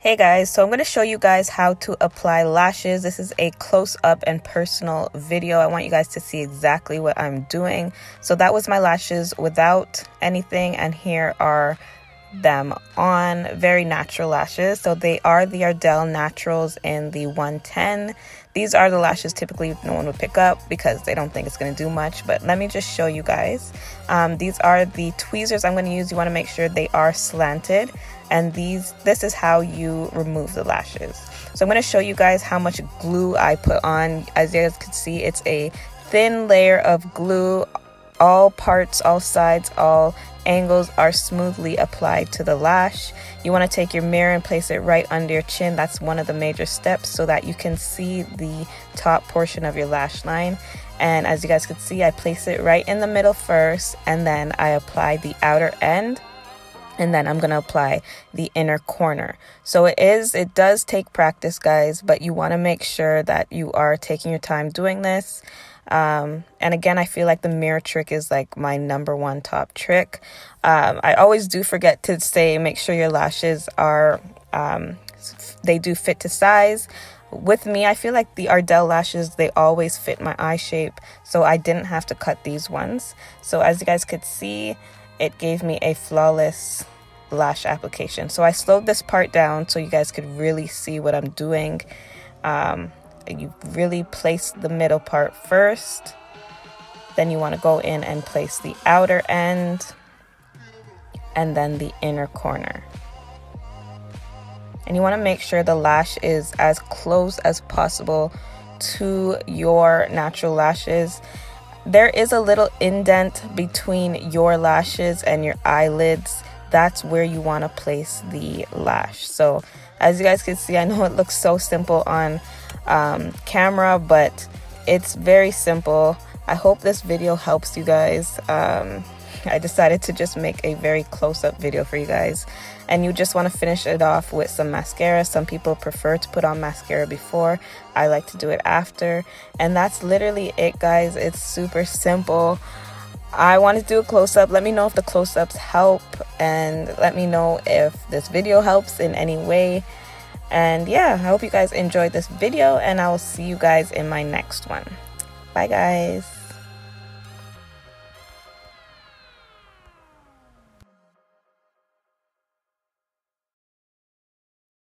Hey guys, so I'm going to show you guys how to apply lashes. This is a close-up and personal video. I want you guys to see exactly what I'm doing. So that was my lashes without anything, and here are them on. Very natural lashes. So they are the Ardell Naturals in the 110. These are the lashes typically no one would pick up because they don't think it's going to do much, but let me just show you guys. These are the tweezers I'm going to use. You want to make sure they are slanted, and this is how you remove the lashes. So I'm going to show you guys how much glue I put on. As you guys can see, it's a thin layer of glue. All parts, all sides, all angles are smoothly applied to the lash. You want to take your mirror and place it right under your chin. That's one of the major steps so that you can see the top portion of your lash line. And as you guys can see, I place it right in the middle first, and then I apply the outer end, and then I'm going to apply the inner corner. So it does take practice, guys, but you want to make sure that you are taking your time doing this. And again, I feel like the mirror trick is like my #1 top trick. I always do forget to say, make sure your lashes are, they do fit to size. With me, I feel like the Ardell lashes, they always fit my eye shape, so I didn't have to cut these ones. So as you guys could see, it gave me a flawless lash application. So I slowed this part down so you guys could really see what I'm doing. You really place the middle part first, then you want to go in and place the outer end, and then the inner corner. And you want to make sure the lash is as close as possible to your natural lashes. There is a little indent between your lashes and your eyelids. That's where you want to place the lash. So as you guys can see, I know it looks so simple on camera, but it's very simple. I hope this video helps you guys. I decided to just make a very close-up video for you guys, and you just want to finish it off with some mascara. Some people prefer to put on mascara before. I like to do it after, and that's literally it, guys. It's super simple. I want to do a close-up. Let me know if the close-ups help, and let me know if this video helps in any way. And yeah, I hope you guys enjoyed this video, and I will see you guys in my next one. Bye, guys.